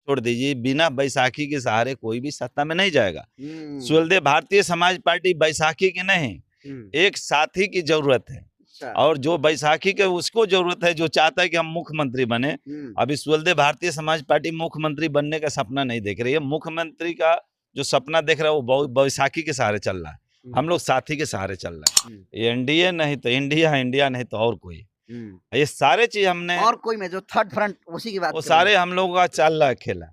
छोड़ दीजिए, बिना बैसाखी के सहारे कोई भी सत्ता में नहीं जाएगा। सुहेलदेव भारतीय समाज पार्टी बैसाखी की नहीं, एक साथी की जरूरत है। और जो बैसाखी के उसको जरूरत है, जो चाहता है कि हम मुख्यमंत्री बने। अभी सुहेलदेव भारतीय समाज पार्टी मुख्यमंत्री बनने का सपना नहीं देख रही है। मुख्यमंत्री का जो सपना देख रहा है वो बैसाखी के सहारे चल रहा है। हम लोग साथी के सहारे चल रहे हैं। ये एनडीए नहीं तो इंडिया, इंडिया नहीं तो और कोई। ये सारे चीज हमने, और कोई में जो थर्ड फ्रंट उसी की बात वो सारे हम लोगों का चल रहा है खेला।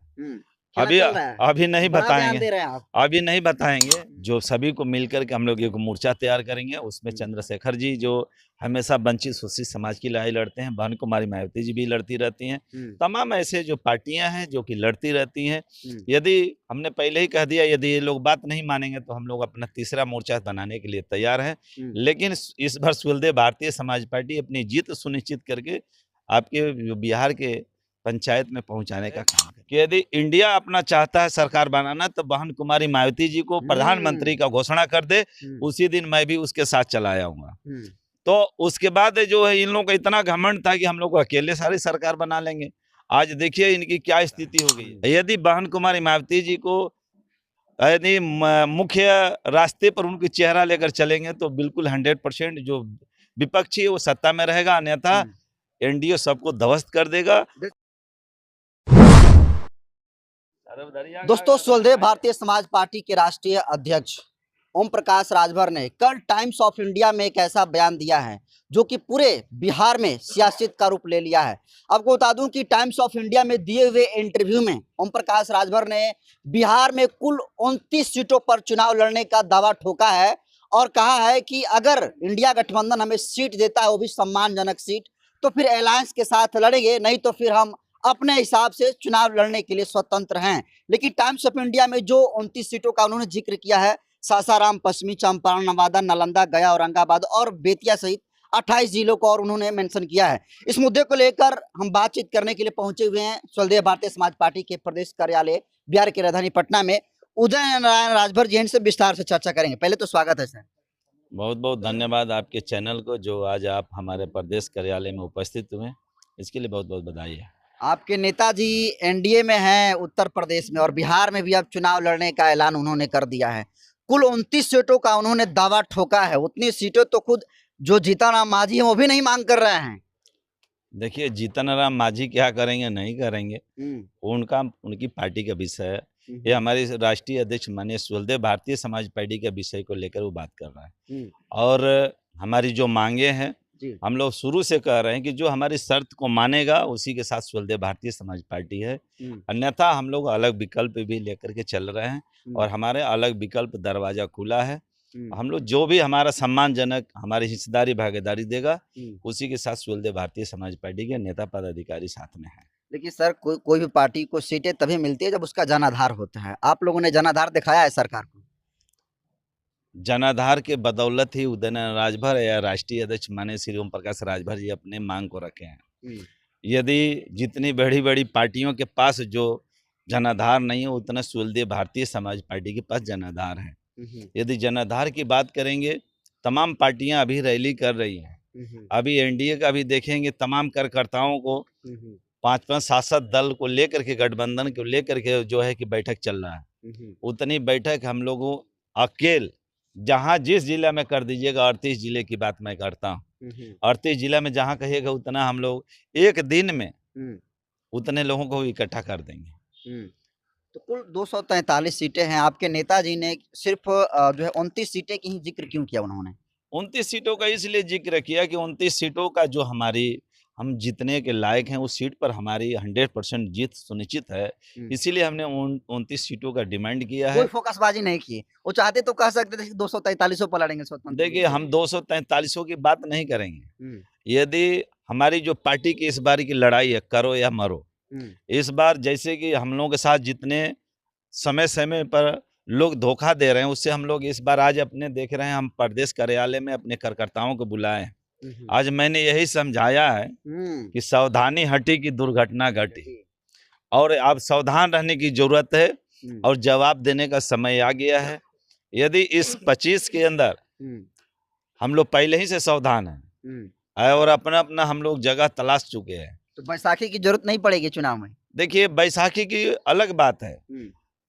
अभी नहीं बताएंगे, अभी नहीं बताएंगे। जो सभी को मिलकर के हम लोग एक मोर्चा तैयार करेंगे। उसमें चंद्रशेखर जी जो हमेशा वंचित शोषित समाज की लड़ाई लड़ते हैं, बहन कुमारी मायावती जी भी लड़ती रहती हैं, तमाम ऐसे जो पार्टियां हैं जो कि लड़ती रहती हैं। यदि हमने पहले ही कह दिया, यदि ये लोग बात नहीं मानेंगे तो हम लोग अपना तीसरा मोर्चा बनाने के लिए तैयार हैं। लेकिन इस बार सुहेलदेव भारतीय समाज पार्टी अपनी जीत सुनिश्चित करके आपके जो बिहार के पंचायत में पहुंचाने का काम है। कि यदि इंडिया अपना चाहता है सरकार बनाना तो बहन कुमारी मायावती जी को प्रधानमंत्री का घोषणा कर दे, उसी दिन मैं भी उसके साथ चला आऊंगा। तो उसके बाद जो है, इन लोगों का इतना घमंड था कि हम लोग अकेले सारी सरकार बना लेंगे। आज देखिए इनकी क्या स्थिति हो गई है। यदि बहन कुमारी मायावती जी को यदि मुख्य रास्ते पर उनकी चेहरा लेकर चलेंगे तो बिल्कुल 100% जो विपक्षी है वो सत्ता में रहेगा, अन्यथा एनडीए सबको ध्वस्त कर देगा। दोस्तों, सुहेलदेव भारतीय समाज पार्टी के राष्ट्रीय अध्यक्ष ओम प्रकाश राजभर ने कल टाइम्स ऑफ इंडिया में एक ऐसा बयान दिया है जो कि पूरे बिहार में सियासत का रूप ले लिया है। आपको बता दूं कि टाइम्स ऑफ इंडिया में दिए हुए इंटरव्यू में ओम प्रकाश राजभर ने बिहार में कुल 29 सीटों पर चुनाव लड़ने का दावा ठोका है और कहा है कि अगर इंडिया गठबंधन हमें सीट देता है, वो भी सम्मानजनक सीट, तो फिर अलायंस के साथ लड़ेंगे, नहीं तो फिर हम अपने हिसाब से चुनाव लड़ने के लिए स्वतंत्र हैं। लेकिन टाइम्स ऑफ इंडिया में जो 29 सीटों का उन्होंने जिक्र किया है, सासाराम, पश्चिमी चंपारण, नवादा, नालंदा, गया, औरंगाबाद और बेतिया सहित 28 जिलों को और उन्होंने मेंशन किया है। इस मुद्दे को लेकर हम बातचीत करने के लिए पहुंचे हुए हैं सुहेलदेव भारतीय समाज पार्टी के प्रदेश कार्यालय बिहार की राजधानी पटना में। उदय नारायण राजभर जी से विस्तार से चर्चा करेंगे। पहले तो स्वागत है सर। बहुत बहुत धन्यवाद आपके चैनल को, जो आज आप हमारे प्रदेश कार्यालय में उपस्थित हुए, इसके लिए बहुत बहुत बधाई है। आपके नेताजी एनडीए में हैं उत्तर प्रदेश में, और बिहार में भी अब चुनाव लड़ने का ऐलान उन्होंने कर दिया है। कुल 29 सीटों का उन्होंने दावा ठोका है। उतनी सीटें तो खुद जो जीतन राम मांझी हैं वो भी नहीं मांग कर रहे हैं। देखिए, जीतन राम मांझी क्या करेंगे नहीं करेंगे उनका, उनकी पार्टी का विषय है। ये हमारे राष्ट्रीय अध्यक्ष माननीय सुहेलदेव भारतीय समाज पार्टी के विषय को लेकर वो बात कर रहा है। और हमारी जो मांगे हैं, हम लोग शुरू से कह रहे हैं कि जो हमारी शर्त को मानेगा उसी के साथ सुहेलदेव भारतीय समाज पार्टी है, अन्यथा हम लोग अलग विकल्प भी लेकर के चल रहे हैं और हमारे अलग विकल्प दरवाजा खुला है। हम लोग जो भी हमारा सम्मानजनक हमारी हिस्सेदारी भागीदारी देगा, उसी के साथ सुहेलदेव भारतीय समाज पार्टी के नेता पदाधिकारी साथ में है। लेकिन सर, कोई भी पार्टी को सीटें तभी मिलती है जब उसका जनाधार होता है। आप लोगों ने जनाधार दिखाया है सरकार को? जनाधार के बदौलत ही उदय नारायण राजभर या राष्ट्रीय अध्यक्ष माननीय श्री ओम प्रकाश राजभर जी अपने मांग को रखे हैं। यदि जितनी बड़ी बड़ी पार्टियों के पास जो जनाधार नहीं है, उतना सुहेलदेव भारतीय समाज पार्टी के पास जनाधार है। यदि जनाधार की बात करेंगे, तमाम पार्टियां अभी रैली कर रही हैं। अभी एनडीए का भी देखेंगे, तमाम कार्यकर्ताओं को 5-5, 7-7 दल को लेकर के, गठबंधन को लेकर के जो है कि बैठक चल रहा है। उतनी बैठक हम लोगों अकेले जहां जिस जिला में कर दीजिएगा, 38 जिले की बात मैं करता हूँ, 38 जिला में जहां कहिएगा उतना हम लोग एक दिन में उतने लोगों को इकट्ठा कर देंगे। तो कुल 243 सीटें हैं। आपके नेताजी ने सिर्फ जो है 29 सीटें की ही जिक्र क्यों किया उन्होंने? 29 सीटों का इसलिए जिक्र किया कि 29 सीटों का जो हम जीतने के लायक हैं, उस सीट पर हमारी 100% जीत सुनिश्चित है। इसीलिए हमने 29 सीटों का डिमांड किया है। कोई फोकसबाजी नहीं की। वो चाहते तो कह सकते थे कि 243 पर लड़ेंगे स्वतंत्र। देखिए, हम 243 की बात नहीं करेंगे। यदि हमारी जो पार्टी की इस बार की लड़ाई है, करो या मरो, इस बार जैसे कि हम लोगों के साथ जितने समय समय पर लोग धोखा दे रहे हैं, उससे हम लोग इस बार आज अपने देख रहे हैं, हम प्रदेश कार्यालय में अपने कार्यकर्ताओं को बुलाए हैं। आज मैंने यही समझाया है कि सावधानी हटी की दुर्घटना घटी, और अब सावधान रहने की जरूरत है और जवाब देने का समय आ गया है। यदि इस 25 के अंदर हम लोग पहले ही से सावधान हैं और अपना अपना हम लोग जगह तलाश चुके हैं, तो बैसाखी की जरूरत नहीं पड़ेगी चुनाव में। देखिए बैसाखी की अलग बात है।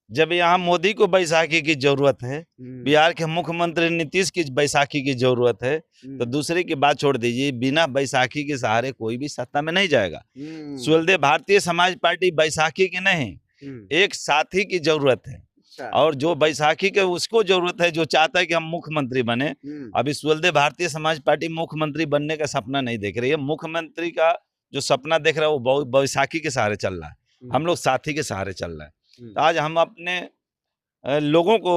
जब यहाँ मोदी को बैसाखी की जरूरत है, बिहार के मुख्यमंत्री नीतीश की बैसाखी की जरूरत है, तो दूसरे की बात छोड़ दीजिए, बिना बैसाखी के सहारे कोई भी सत्ता में नहीं जाएगा। सुहेलदेव भारतीय समाज पार्टी बैसाखी की नहीं, एक साथी की जरूरत है। और जो बैसाखी के उसको जरूरत है, जो चाहता है कि हम मुख्यमंत्री बने। अभी सुहेलदेव भारतीय समाज पार्टी मुख्यमंत्री बनने का सपना नहीं देख रही है। मुख्यमंत्री का जो सपना देख रहा है वो बैसाखी के सहारे चल रहा है। हम लोग साथी के सहारे चल रहे हैं। तो आज हम अपने लोगों को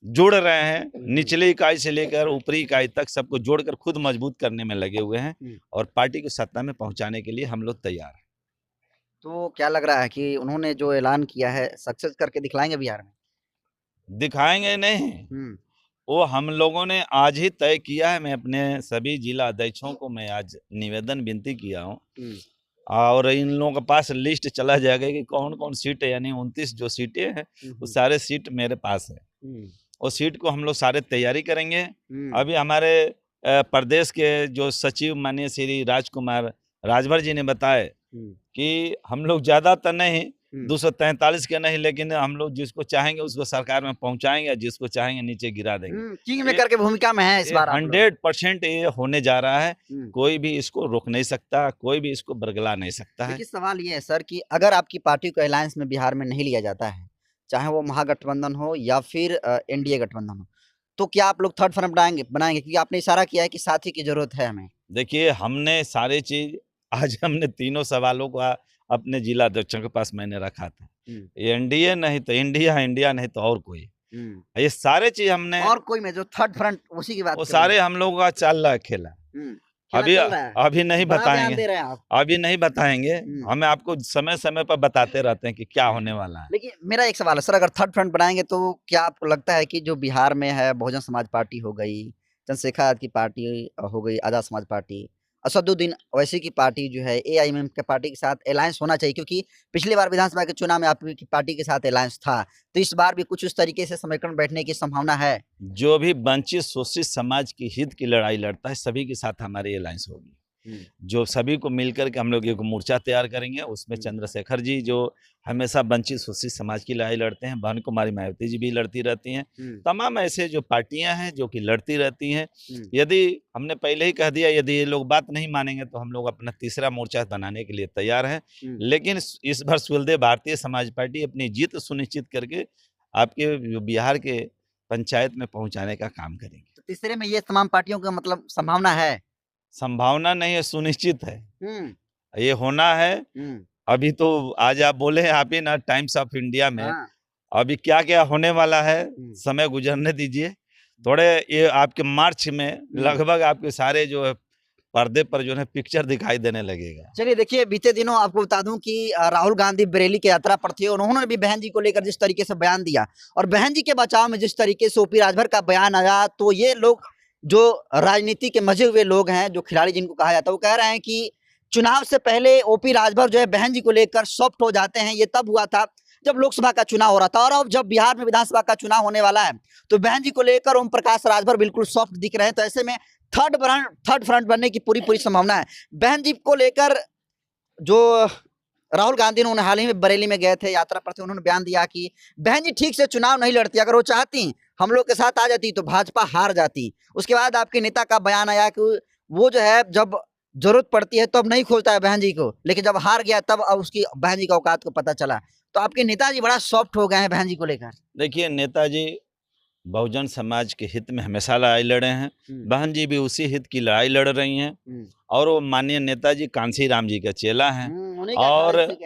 जोड़ रहे हैं, निचली इकाई से लेकर ऊपरी इकाई तक सबको जोड़कर खुद मजबूत करने में लगे हुए हैं और पार्टी को सत्ता में पहुंचाने के लिए हम लोग तैयार हैं। तो क्या लग रहा है कि उन्होंने जो ऐलान किया है सक्सेस करके दिखलाएंगे बिहार में? दिखाएंगे नहीं, वो हम लोगों ने आज ही तय किया है। मैं अपने सभी जिला अध्यक्षों को मैं आज निवेदन विनती किया हूँ और इन लोगों के पास लिस्ट चला जाएगा कि कौन कौन सीट है, यानी 29 जो सीटें हैं वो सारे सीट मेरे पास है। और सीट को हम लोग सारे तैयारी करेंगे। अभी हमारे प्रदेश के जो सचिव माननीय श्री राजकुमार राजभर जी ने बताया कि हम लोग ज्यादातर नहीं 243 के नहीं, लेकिन हम लोग जिसको चाहेंगे उसको सरकार में पहुंचाएंगे, जिसको चाहेंगे नीचे गिरा देंगे। किंग मेकर के भूमिका में है इस बार 100% ये होने जा रहा है। कोई भी इसको रोक नहीं सकता, कोई भी इसको बरगला नहीं सकता है। लेकिन सवाल ये है सर कि अगर आपकी पार्टी को अलायंस में बिहार में नहीं लिया जाता है, चाहे वो महागठबंधन हो या फिर एनडीए गठबंधन हो, तो क्या आप लोग थर्ड फ्रंट बनाएंगे? क्योंकि आपने इशारा किया है कि साथी की जरूरत है हमें। देखिए, हमने सारे चीज आज हमने तीनों सवालों को अपने जिला अध्यक्षों के पास मैंने रखा था। एनडीए नहीं तो इंडिया, इंडिया नहीं तो और कोई, ये सारे चीज हमने और कोई में जो थर्ड फ्रंट उसी की बात वो सारे हम लोगों का चल रहा है खेला। अभी नहीं बताएंगे, अभी नहीं बताएंगे। हमें आपको समय समय पर बताते रहते हैं कि क्या होने वाला है। लेकिन मेरा एक सवाल है सर, अगर थर्ड फ्रंट बनाएंगे तो क्या आपको लगता है कि जो बिहार में है बहुजन समाज पार्टी हो गई, चंद्रशेखर आजाद की पार्टी हो गई, आजाद समाज पार्टी, असदुद्दीन ओवैसी की पार्टी जो है एआईएमएम के पार्टी के साथ अलायंस होना चाहिए? क्योंकि पिछली बार विधानसभा के चुनाव में आपकी पार्टी के साथ अलायंस था, तो इस बार भी कुछ उस तरीके से समीकरण बैठने की संभावना है? जो भी वंचित शोषित समाज की हित की लड़ाई लड़ता है सभी के साथ हमारी अलायंस होगी। जो सभी को मिलकर के हम लोग एक मोर्चा तैयार करेंगे। उसमें चंद्रशेखर जी जो हमेशा वंचित शोषित समाज की लड़ाई लड़ते हैं, बहन कुमारी मायावती जी भी लड़ती रहती हैं, तमाम ऐसे जो पार्टियां हैं जो कि लड़ती रहती हैं। यदि हमने पहले ही कह दिया, यदि ये लोग बात नहीं मानेंगे तो हम लोग अपना तीसरा मोर्चा बनाने के लिए तैयार हैं। लेकिन इस बार सुहेलदेव भारतीय समाज पार्टी अपनी जीत सुनिश्चित करके आपके बिहार के पंचायत में पहुंचाने का काम करेंगे। तो तीसरे में ये तमाम पार्टियों का मतलब संभावना है? संभावना नहीं है, सुनिश्चित है। ये होना है। अभी तो आज आप बोले आप ही ना टाइम्स ऑफ इंडिया में अभी क्या क्या होने वाला है, समय गुजरने दीजिए थोड़े। ये आपके मार्च में लगभग आपके सारे जो है पर्दे पर जो है पिक्चर दिखाई देने लगेगा। चलिए देखिए, बीते दिनों आपको बता दूं कि राहुल गांधी बरेली की यात्रा पर थे, उन्होंने भी बहन जी को लेकर जिस तरीके से बयान दिया और बहन जी के बचाव में जिस तरीके से ओपी राजभर का बयान आया, तो ये लोग जो राजनीति के मजे हुए लोग हैं, जो खिलाड़ी जिनको कहा जाता है, वो कह रहे हैं कि चुनाव से पहले ओपी राजभर जो है बहन जी को लेकर सॉफ्ट हो जाते हैं। ये तब हुआ था जब लोकसभा का चुनाव हो रहा था, और अब जब बिहार में विधानसभा का चुनाव होने वाला है तो बहन जी को लेकर ओम प्रकाश राजभर बिल्कुल सॉफ्ट दिख रहे हैं। तो ऐसे में थर्ड फ्रंट बनने की पूरी संभावना है। बहन जी को लेकर जो राहुल गांधी ने हाल ही में बरेली में गए थे, यात्रा पर थे, उन्होंने बयान दिया कि बहन जी ठीक से चुनाव नहीं लड़ती, अगर वो चाहती हम लोग के साथ आ जाती तो भाजपा हार जाती। उसके बाद आपके नेता का बयान आया कि वो जो है जब जरूरत पड़ती है तब नहीं खोलता है बहन जी को, लेकिन जब हार गया तब उसकी बहन जी का औकात को पता चला। तो आपके नेताजी बड़ा सॉफ्ट हो गए हैं बहन जी को लेकर। देखिए, नेताजी बहुजन समाज के हित में हमेशा लड़ाई लड़े हैं, बहन जी भी उसी हित की लड़ाई लड़ रही हैं और वो माननीय नेताजी कांसी राम जी का चेला हैं और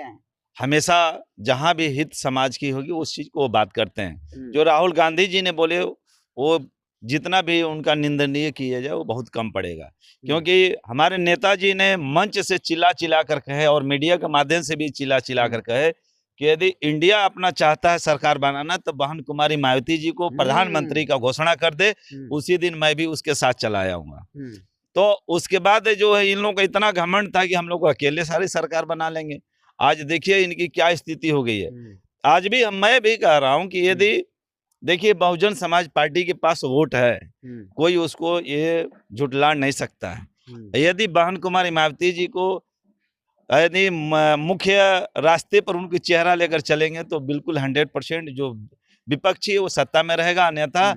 हमेशा जहां भी हित समाज की होगी उस चीज को वो बात करते हैं। जो राहुल गांधी जी ने बोले वो जितना भी उनका निंदनीय किया जाए वो बहुत कम पड़ेगा, क्योंकि हमारे नेताजी ने मंच से चिल्ला चिल्ला कर कहे और मीडिया के माध्यम से भी चिल्ला चिल्ला कर कहे कि यदि इंडिया अपना चाहता है सरकार बनाना तो बहन कुमारी मायावती जी को प्रधानमंत्री का घोषणा कर दे, उसी दिन मैं भी उसके साथ चला आऊंगा। तो उसके बाद जो है इन लोगों का इतना घमंड था कि हम लोग अकेले सारी सरकार बना लेंगे। आज देखिए इनकी क्या स्थिति हो गई है। आज भी मैं भी कह रहा हूं कि यदि देखिए बहुजन समाज पार्टी के पास वोट है, कोई उसको ये झुटला नहीं सकता है। यदि बहन कुमारी मायावती जी को यदि मुख्य रास्ते पर उनकी चेहरा लेकर चलेंगे तो बिल्कुल 100% जो विपक्षी है वो सत्ता में रहेगा, अन्यथा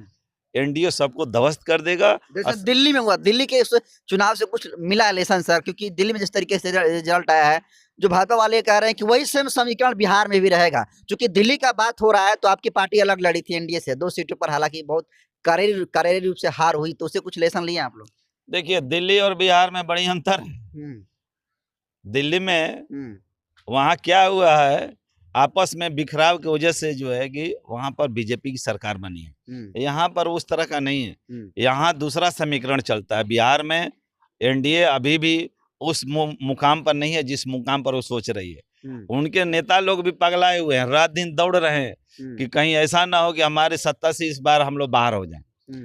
एनडीए सबको ध्वस्त कर देगा। जैसे दिल्ली में हुआ, दिल्ली के इस चुनाव से कुछ मिला लेसन सर, क्योंकि दिल्ली में जिस तरीके से रिजल्ट आया है, जो भाजपा वाले कह रहे हैं कि वही सेम समीकरण बिहार में भी रहेगा। क्योंकि दिल्ली का बात हो रहा है तो आपकी पार्टी अलग लड़ी थी एनडीए से 2 सीटों पर, हालांकि बहुत करारी रूप से हार हुई, तो उससे कुछ लेसन लिए आप लोग? देखिए, दिल्ली और बिहार में बड़ी अंतर है। दिल्ली में वहाँ क्या हुआ है, आपस में बिखराव की वजह से जो है कि वहाँ पर बीजेपी की सरकार बनी है। यहाँ पर उस तरह का नहीं है, यहाँ दूसरा समीकरण चलता है। बिहार में एनडीए अभी भी उस मुकाम पर नहीं है जिस मुकाम पर वो सोच रही है। उनके नेता लोग भी पगलाए हुए हैं, रात दिन दौड़ रहे हैं कि कहीं ऐसा ना हो कि हमारे सत्ता से इस बार हम लोग बाहर हो जाएं।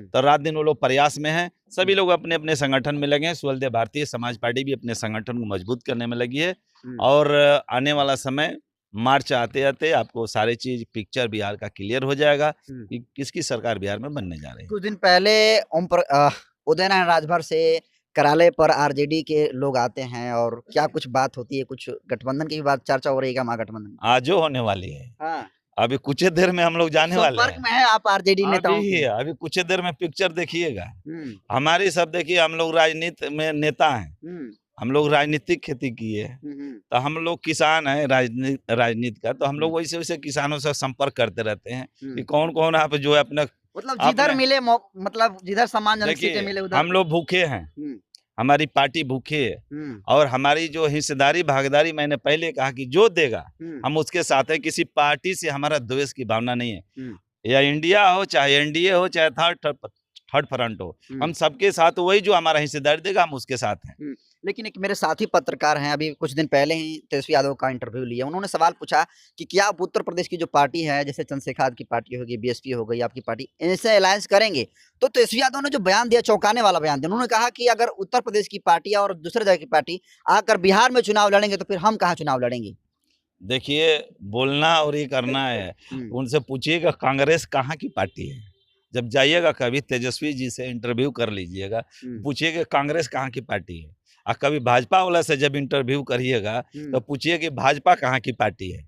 तो रात दिन वो लोग प्रयास में हैं। सभी लोग अपने अपने संगठन में लगे हैं। सुहेलदेव भारतीय समाज पार्टी भी अपने संगठन को मजबूत करने में लगी है और आने वाला समय मार्च आते आते आपको सारी चीज पिक्चर बिहार का क्लियर हो जाएगा कि किसकी सरकार बिहार में बनने जा रही है। कुछ दिन पहले उदय नारायण राजभर से कराले पर आरजेडी के लोग आते हैं और क्या कुछ बात होती है, कुछ गठबंधन की भी बात चर्चा हो रही है महागठबंधन आज जो होने वाली है। हाँ। अभी कुछ देर में हम लोग जाने वाले हैं। में है आप आरजेडी नेताओं की? अभी कुछ देर में पिक्चर देखिएगा हमारी। सब देखिए, हम लोग राजनीति में नेता हैं, हम लोग राजनीतिक खेती किए, तो हम लोग किसान हैं राजनीति का, तो हम लोग वैसे वैसे किसानों से संपर्क करते रहते हैं कि कौन कौन आप जो है अपना मतलब जिधर मिले, मतलब जिधर सम्मानजनक सीटें मिले उधर। हम लोग भूखे हैं, हमारी पार्टी भूखे है और हमारी जो हिस्सेदारी भागीदारी, मैंने पहले कहा कि जो देगा हम उसके साथ है। किसी पार्टी से हमारा द्वेष की भावना नहीं है, या इंडिया हो चाहे एनडीए हो चाहे थर्ड फ्रंट हो, हम सबके साथ, वही जो हमारा हिस्सेदारी देगा हम उसके साथ हैं। लेकिन एक मेरे साथी पत्रकार हैं, अभी कुछ दिन पहले ही तेजस्वी यादव का इंटरव्यू लिया, उन्होंने सवाल पूछा कि क्या आप उत्तर प्रदेश की जो पार्टी है, जैसे चंद्रशेखर की पार्टी होगी, बीएसपी हो गई आपकी पार्टी, इनसे अलायंस करेंगे? तो तेजस्वी यादव ने जो बयान दिया, चौंकाने वाला बयान दिया। उन्होंने कहा कि अगर उत्तर प्रदेश की पार्टी और दूसरे जगह की पार्टी आकर बिहार में चुनाव लड़ेंगे तो फिर हम कहाँ चुनाव लड़ेंगे? देखिए, बोलना और ये करना है। उनसे पूछिएगा कांग्रेस कहाँ की पार्टी है। जब जाइएगा कभी तेजस्वी जी से इंटरव्यू कर लीजिएगा, पूछिएगा कांग्रेस कहाँ की पार्टी है। और कभी भाजपा वाला से जब इंटरव्यू करिएगा तो पूछिए कि भाजपा कहाँ की पार्टी है।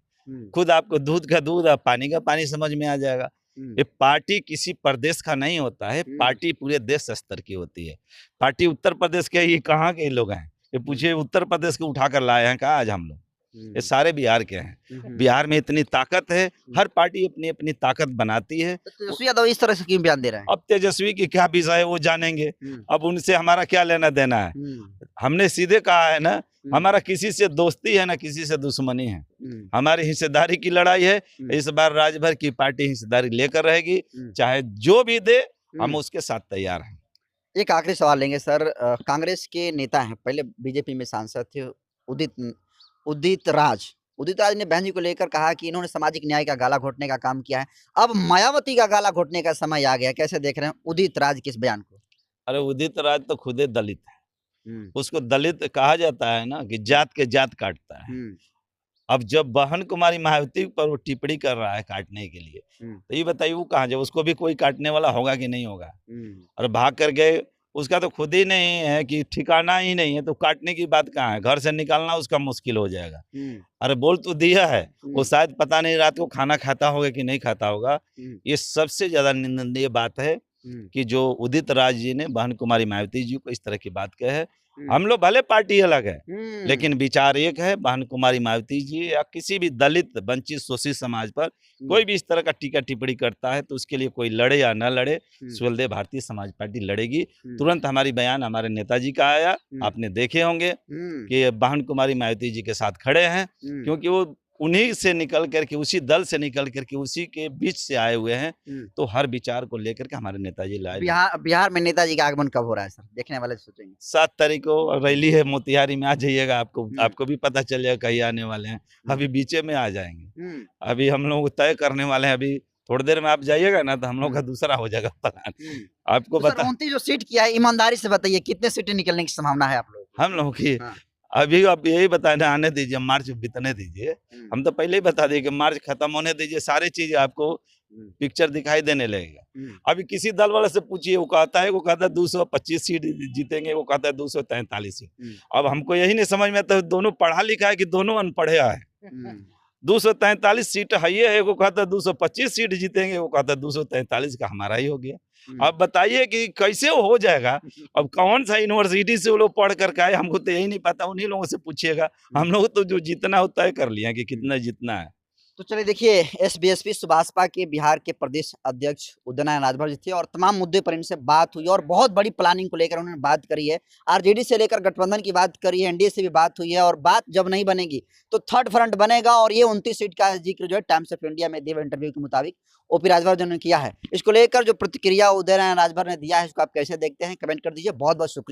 खुद आपको दूध का दूध और पानी का पानी समझ में आ जाएगा। ये पार्टी किसी प्रदेश का नहीं होता है, पार्टी पूरे देश स्तर की होती है। पार्टी उत्तर प्रदेश के ये कहाँ के लोग हैं, ये पूछिए उत्तर प्रदेश को उठाकर लाए हैं कहा आज हम लोग, ये सारे बिहार के हैं। बिहार में इतनी ताकत है, हर पार्टी अपनी अपनी ताकत बनाती है। तेजस्वी यादव इस तरह से क्यों बयान दे रहे हैं? अब तेजस्वी की क्या विषय है वो जानेंगे, अब उनसे हमारा क्या लेना देना है। हमने सीधे कहा है ना, हमारा किसी से दोस्ती है ना किसी से दुश्मनी है, हमारी हिस्सेदारी की लड़ाई है। इस बार राजभर की पार्टी हिस्सेदारी लेकर रहेगी, चाहे जो भी दे हम उसके साथ तैयार हैं। एक आखिरी सवाल लेंगे सर, कांग्रेस के नेता हैं, पहले बीजेपी में सांसद थे, उदित राज ने बहन जी को लेकर कहा कि इन्होंने सामाजिक न्याय का गाला घोटने का काम किया है। अब मायावती का गाला घोटने का समय आ गया, कैसे देख रहे हैं उदित राज के इस बयान को? अरे उदित राज तो खुद दलित है, उसको दलित कहा जाता है ना कि जात के जात काटता है। अब जब बहन कुमारी मायावती पर वो टिप्पणी कर रहा है काटने के लिए, तो ये बताइए वो कहाँ, जब उसको भी कोई काटने वाला होगा कि नहीं होगा। और भाग कर गए, उसका तो खुद ही नहीं है कि ठिकाना ही नहीं है, तो काटने की बात कहाँ है। घर से निकालना उसका मुश्किल हो जाएगा। अरे बोल तो दिया है, वो शायद पता नहीं रात को खाना खाता होगा कि नहीं खाता होगा। ये सबसे ज्यादा निंदनीय बात है कि जो उदित राज जी ने बहन कुमारी मायावती जी को इस तरह की बात कहे है। हम लोग भले पार्टी अलग है लेकिन विचार एक है। बहन कुमारी मायावती जी या किसी भी दलित वंचित शोषित समाज पर कोई भी इस तरह का टीका टिप्पणी करता है तो उसके लिए कोई लड़े या न लड़े, सुहेलदेव भारतीय समाज पार्टी लड़ेगी। तुरंत हमारी बयान हमारे नेताजी का आया, आपने देखे होंगे कि बहन कुमारी मायावती जी के साथ खड़े हैं, क्योंकि वो उन्हीं से निकल करके, उसी दल से निकल करके, उसी के बीच से आए हुए हैं। तो हर विचार को लेकर के हमारे नेताजी लाए। बिहार में नेताजी का आगमन कब हो रहा है सर? देखने वाले सोचेंगे 7 तारीख को रैली है मोतिहारी में, आ जाइएगा, आपको भी पता चल जाएगा कहीं आने वाले हैं। अभी बीचे में आ जाएंगे, अभी हम लोग तय करने वाले हैं। अभी थोड़ी देर में आप जाइएगा ना तो हम लोग का दूसरा हो जाएगा प्लान। आपको बता, 29 जो सीट किया है, ईमानदारी से बताइए कितने सीटें निकलने की संभावना है आप लोग? हम लोगों की अभी आप यही बताना, आने दीजिए, मार्च बीतने दीजिए। हम तो पहले ही बता दिए कि मार्च खत्म होने दीजिए, सारी चीज आपको पिक्चर दिखाई देने लगेगा। अभी किसी दल वाले से पूछिए, वो कहता है 225 सीट जीतेंगे, वो कहता है 243 सीट। अब हमको यही नहीं समझ में आता, दोनों पढ़ा लिखा है कि दोनों अनपढ़े है। 243 सीट है, ये है, वो कहता है 225 सीट जीतेंगे, वो कहता है 243 का हमारा ही हो गया। अब बताइए कि कैसे वो हो जाएगा। अब कौन सा यूनिवर्सिटी से वो लोग पढ़ करके आए, हमको तो यही नहीं पता, उन्हीं लोगों से पूछिएगा। हम लोग तो जो जीतना हो तय कर लिया कि कितना जीतना है। तो चलिए देखिए, एसबीएसपी सुभाषपा के बिहार के प्रदेश अध्यक्ष उदय नारायण राजभर जी थे और तमाम मुद्दे पर इनसे बात हुई और बहुत बड़ी प्लानिंग को लेकर उन्होंने बात करी है। आरजेडी से लेकर गठबंधन की बात करी है, एनडीए से भी बात हुई है और बात जब नहीं बनेगी तो थर्ड फ्रंट बनेगा और ये 29 सीट का जिक्र जो है टाइम्स ऑफ इंडिया में दिए इंटरव्यू के मुताबिक ओपी राजभर जी ने किया है। इसको लेकर जो प्रतिक्रिया उदय नारायण राजभर ने दिया है, इसको आप कैसे देखते हैं, कमेंट कर दीजिए। बहुत बहुत शुक्रिया।